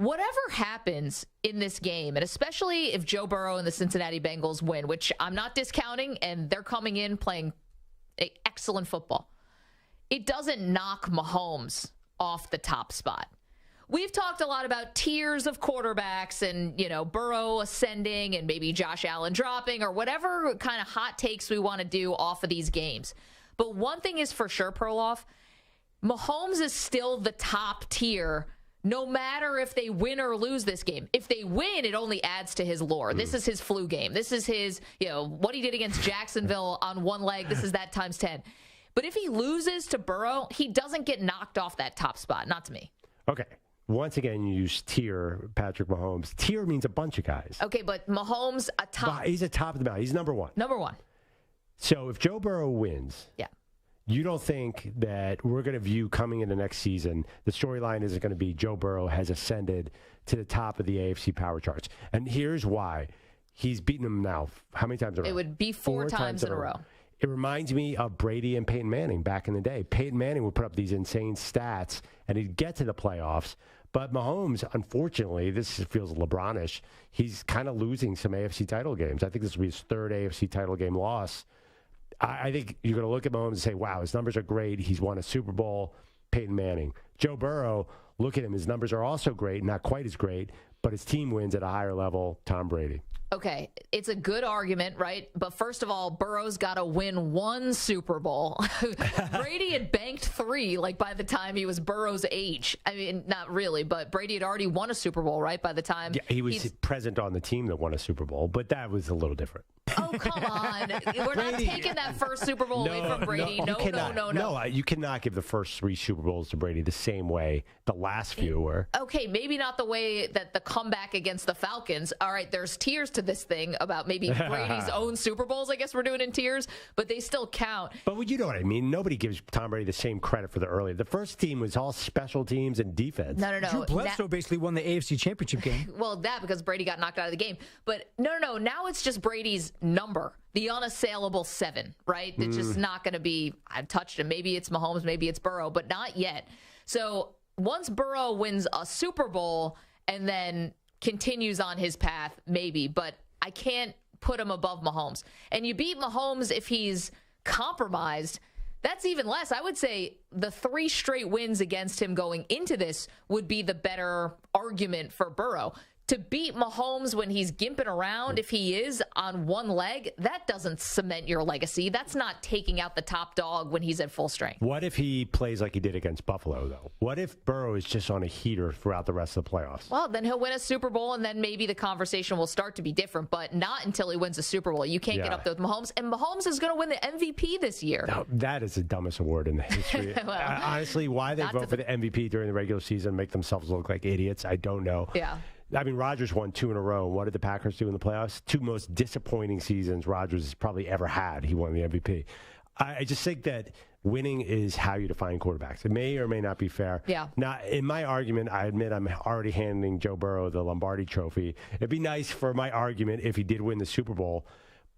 whatever happens in this game, and especially if Joe Burrow and the Cincinnati Bengals win, which I'm not discounting, and they're coming in playing excellent football, it doesn't knock Mahomes off the top spot. We've talked a lot about tiers of quarterbacks and, Burrow ascending and maybe Josh Allen dropping or whatever kind of hot takes we want to do off of these games. But one thing is for sure, Perloff, Mahomes is still the top tier no matter if they win or lose this game. If they win, it only adds to his lore. This is his flu game. This is his, what he did against Jacksonville on one leg. This is that times 10. But if he loses to Burrow, he doesn't get knocked off that top spot. Not to me. Okay. Once again, you use tier, Patrick Mahomes. Tier means a bunch of guys. Okay, but Mahomes, a top. He's a top of the mountain. He's number one. Number one. So if Joe Burrow wins, you don't think that we're going to view coming into next season, the storyline isn't going to be Joe Burrow has ascended to the top of the AFC power charts. And here's why. He's beaten them now. How many times in a row? It would be four times in a row. It reminds me of Brady and Peyton Manning back in the day. Peyton Manning would put up these insane stats, and he'd get to the playoffs. But Mahomes, unfortunately, this feels LeBron-ish. He's kind of losing some AFC title games. I think this will be his third AFC title game loss. I think you're going to look at Mahomes and say, wow, his numbers are great. He's won a Super Bowl. Peyton Manning. Joe Burrow, look at him. His numbers are also great, not quite as great, but his team wins at a higher level. Tom Brady. Okay, it's a good argument, right? But first of all, Burrow's got to win one Super Bowl. Brady had banked 3, by the time he was Burrow's age. I mean, not really, but Brady had already won a Super Bowl, right? By the time he was present on the team that won a Super Bowl, but that was a little different. Oh, come on. We're not taking that first Super Bowl away from Brady. No. You cannot give the first 3 Super Bowls to Brady the same way the last few were. Okay, maybe not the way that the comeback against the Falcons. All right, there's tiers to this thing about maybe Brady's own Super Bowls, I guess we're doing in tiers, but they still count. But you know what I mean. Nobody gives Tom Brady the same credit for the earlier. The first team was all special teams and defense. No. Drew Bledsoe basically won the AFC Championship game. Well, because Brady got knocked out of the game. But no. Now it's just Brady's number. The unassailable 7, right? It's just not going to be, I've touched him. Maybe it's Mahomes, maybe it's Burrow, but not yet. So once Burrow wins a Super Bowl and then continues on his path, maybe, but I can't put him above Mahomes. And you beat Mahomes if he's compromised. That's even less. I would say the 3 straight wins against him going into this would be the better argument for Burrow. To beat Mahomes when he's gimping around, if he is on one leg, that doesn't cement your legacy. That's not taking out the top dog when he's at full strength. What if he plays like he did against Buffalo, though? What if Burrow is just on a heater throughout the rest of the playoffs? Well, then he'll win a Super Bowl, and then maybe the conversation will start to be different, but not until he wins a Super Bowl. You can't get up there with Mahomes, and Mahomes is going to win the MVP this year. No, that is the dumbest award in the history. Well, honestly, why they vote for the MVP during the regular season, make themselves look like idiots, I don't know. Yeah. I mean, Rodgers won 2 in a row. What did the Packers do in the playoffs? 2 most disappointing seasons Rodgers has probably ever had. He won the MVP. I just think that winning is how you define quarterbacks. It may or may not be fair. Yeah. Now, in my argument, I admit I'm already handing Joe Burrow the Lombardi trophy. It'd be nice for my argument if he did win the Super Bowl.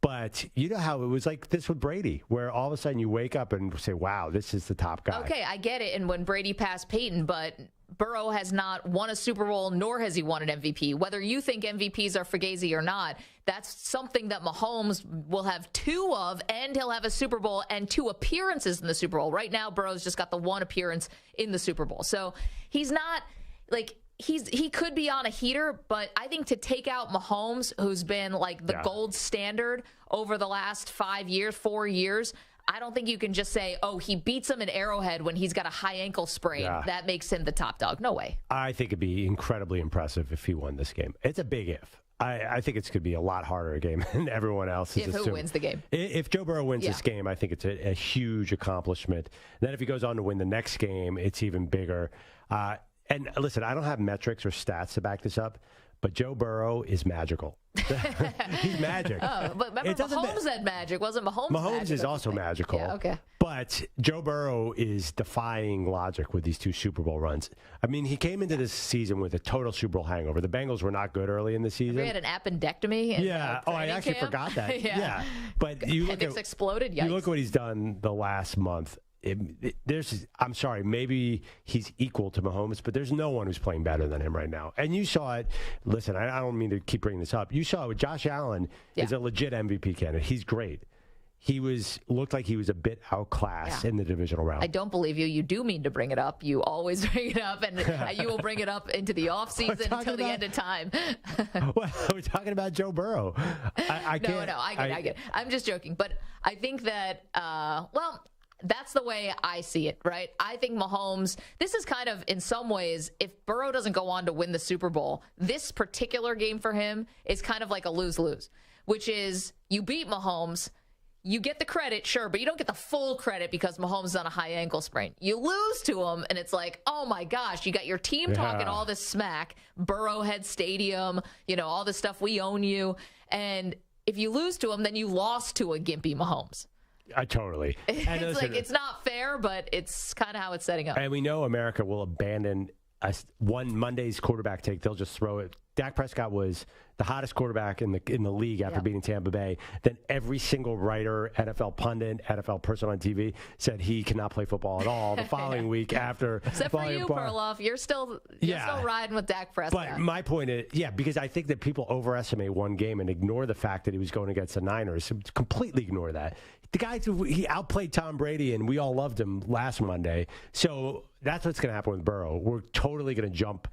But you know how it was like this with Brady, where all of a sudden you wake up and say, wow, this is the top guy. Okay, I get it. And when Brady passed Peyton, but Burrow has not won a Super Bowl, nor has he won an MVP. Whether you think MVPs are fugazi or not, that's something that Mahomes will have 2 of, and he'll have a Super Bowl and 2 appearances in the Super Bowl. Right now, Burrow's just got the 1 appearance in the Super Bowl. So he's not like... He could be on a heater, but I think to take out Mahomes, who's been like the gold standard over the last 4 years, I don't think you can just say, oh, he beats him at Arrowhead when he's got a high ankle sprain. Yeah. That makes him the top dog. No way. I think it'd be incredibly impressive if he won this game. It's a big if. I think it's going to be a lot harder a game than everyone else is assuming. Who wins the game? If Joe Burrow wins this game, I think it's a huge accomplishment. And then if he goes on to win the next game, it's even bigger. And listen, I don't have metrics or stats to back this up, but Joe Burrow is magical. He's magic. Oh, but remember, Mahomes had magic. Wasn't Mahomes Mahomes is also magical. Yeah, okay. But Joe Burrow is defying logic with these 2 Super Bowl runs. I mean, he came into this season with a total Super Bowl hangover. The Bengals were not good early in the season. He had an appendectomy. I actually forgot that. Yeah. But you look at, exploded. Yikes. You look at what he's done the last month. I'm sorry, maybe he's equal to Mahomes, but there's no one who's playing better than him right now. And you saw it. Listen, I don't mean to keep bringing this up. You saw it with Josh Allen is a legit MVP candidate. He's great. He looked like he was a bit outclassed in the divisional round. I don't believe you. You do mean to bring it up. You always bring it up, and you will bring it up into the offseason until the end of time. Well, we're talking about Joe Burrow. I can't. No, I get it. I'm just joking. But I think that, that's the way I see it, right? I think Mahomes, this is kind of, in some ways, if Burrow doesn't go on to win the Super Bowl, this particular game for him is kind of like a lose-lose, which is you beat Mahomes, you get the credit, sure, but you don't get the full credit because Mahomes is on a high ankle sprain. You lose to him, and it's like, oh my gosh, you got your team talking all this smack, Burrowhead Stadium, all this stuff, we own you. And if you lose to him, then you lost to a gimpy Mahomes. Totally. And it's it's not fair, but it's kind of how it's setting up. And we know America will abandon one Monday's quarterback take. They'll just throw it. Dak Prescott was the hottest quarterback in the league after beating Tampa Bay. Then every single writer, NFL pundit, NFL person on TV said he cannot play football at all the following week after. Except for you, Perloff. You're still riding with Dak Prescott. But my point is, because I think that people overestimate one game and ignore the fact that he was going against the Niners. Completely ignore that. The guy, he outplayed Tom Brady, and we all loved him last Monday. So that's what's going to happen with Burrow. We're totally going to jump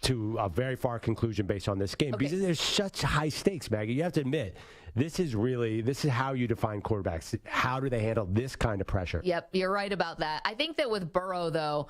to a very far conclusion based on this game because there's such high stakes, Maggie. You have to admit, this is how you define quarterbacks. How do they handle this kind of pressure? Yep, you're right about that. I think that with Burrow, though,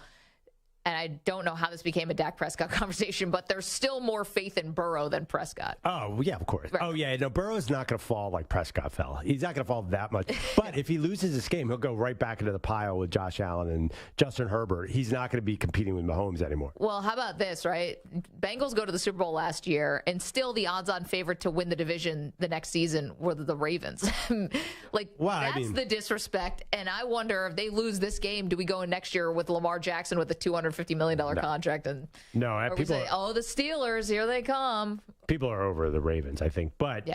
and I don't know how this became a Dak Prescott conversation, but there's still more faith in Burrow than Prescott. Oh, yeah, of course. Right. Oh, yeah. No, Burrow's not going to fall like Prescott fell. He's not going to fall that much. But if he loses this game, he'll go right back into the pile with Josh Allen and Justin Herbert. He's not going to be competing with Mahomes anymore. Well, how about this, right? Bengals go to the Super Bowl last year, and still the odds-on favorite to win the division the next season were the Ravens. That's the disrespect. And I wonder if they lose this game, do we go in next year with Lamar Jackson with a $250 million contract? And people say, the Steelers, here they come. People are over the Ravens, I think. But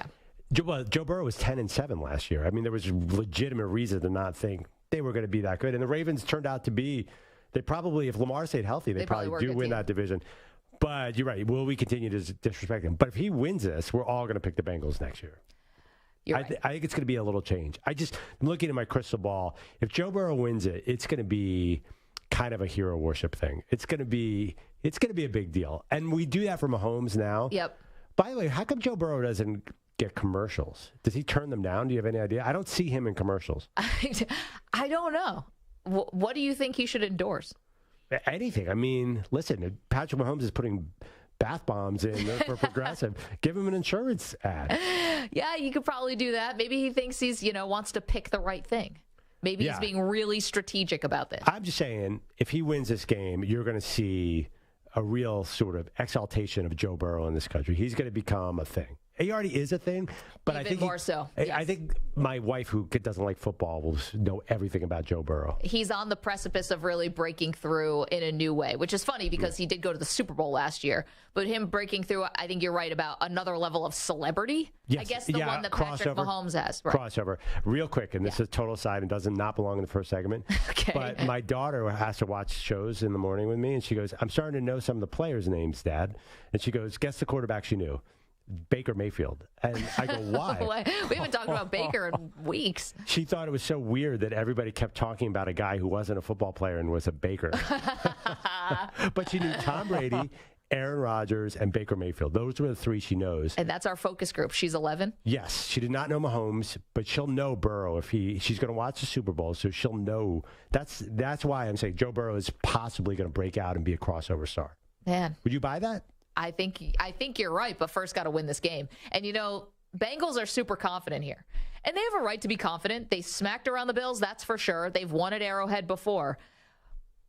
Joe Burrow was 10-7 last year. I mean, there was legitimate reason to not think they were going to be that good. And the Ravens turned out to be, they probably, if Lamar stayed healthy, they probably do win that division. But you're right. Will we continue to disrespect him? But if he wins this, we're all going to pick the Bengals next year. I think it's going to be a little change. I'm looking at my crystal ball. If Joe Burrow wins it, it's going to be kind of a hero worship thing. It's going to be a big deal. And we do that for Mahomes now. Yep. By the way, how come Joe Burrow doesn't get commercials? Does he turn them down? Do you have any idea? I don't see him in commercials. I don't know. What do you think he should endorse? Anything. I mean, listen, Patrick Mahomes is putting bath bombs in for Progressive. Give him an insurance ad. Yeah, you could probably do that. Maybe he thinks he's, wants to pick the right thing. Maybe he's being really strategic about this. I'm just saying, if he wins this game, you're going to see a real sort of exaltation of Joe Burrow in this country. He's going to become a thing. He already is a thing, but Even I think more so. Yes. I think my wife, who doesn't like football, will know everything about Joe Burrow. He's on the precipice of really breaking through in a new way, which is funny because he did go to the Super Bowl last year. But him breaking through, I think you're right about another level of celebrity. Yes. I guess the one that Patrick Mahomes has. Right. Crossover. Real quick, and this is total side and does not belong in the first segment. Okay. But my daughter has to watch shows in the morning with me, and she goes, I'm starting to know some of the players' names, Dad. And she goes, guess the quarterback she knew. Baker Mayfield. And I go, why? We haven't talked about Baker in weeks. She thought it was so weird that everybody kept talking about a guy who wasn't a football player and was a baker. But she knew Tom Brady, Aaron Rodgers, and Baker Mayfield. Those were the three she knows. And that's our focus group. She's 11? Yes. She did not know Mahomes, but she'll know Burrow if she's going to watch the Super Bowl, so she'll know. That's why I'm saying Joe Burrow is possibly going to break out and be a crossover star. Man. Would you buy that? I think you're right, but first got to win this game. And, Bengals are super confident here. And they have a right to be confident. They smacked around the Bills, that's for sure. They've won at Arrowhead before.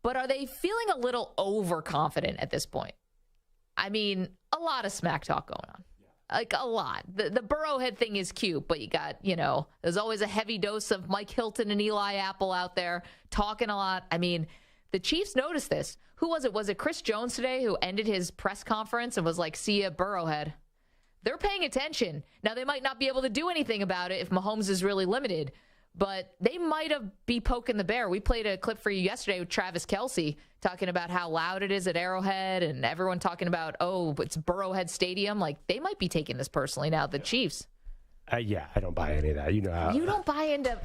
But are they feeling a little overconfident at this point? I mean, a lot of smack talk going on. Like, a lot. The Burrowhead thing is cute, but you got, there's always a heavy dose of Mike Hilton and Eli Apple out there talking a lot. I mean, the Chiefs noticed this. Who was it? Was it Chris Jones today who ended his press conference and was like, see ya, Burrowhead? They're paying attention. Now, they might not be able to do anything about it if Mahomes is really limited, but they might have be poking the bear. We played a clip for you yesterday with Travis Kelce talking about how loud it is at Arrowhead and everyone talking about, oh, it's Burrowhead Stadium. Like, they might be taking this personally now, the Chiefs. Yeah, I don't buy any of that. You know how, you don't buy into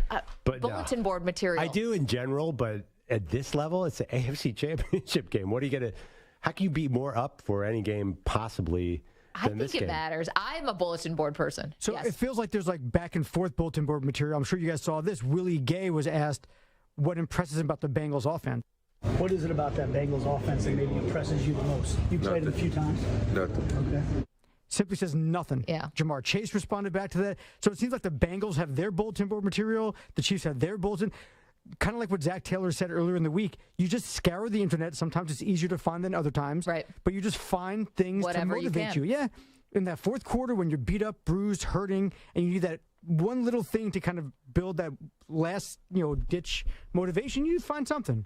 bulletin board material. I do in general, but at this level, it's the AFC Championship game. What are you going to – how can you be more up for any game possibly than this game? I think it matters. I'm a bulletin board person. So yes. It feels like there's like back and forth bulletin board material. I'm sure you guys saw this. Willie Gay was asked what impresses him about the Bengals offense. What is it about that Bengals offense that maybe impresses you the most? You played it a few times. Nothing. Okay. Simply says nothing. Yeah. Jamar Chase responded back to that. So it seems like the Bengals have their bulletin board material. The Chiefs have their bulletin. Kind of like what Zach Taylor said earlier in the week. You just scour the internet. Sometimes it's easier to find than other times. Right. But you just find things Whatever to motivate you. Yeah. In that fourth quarter when you're beat up, bruised, hurting, and you need that one little thing to kind of build that last, ditch motivation, you find something.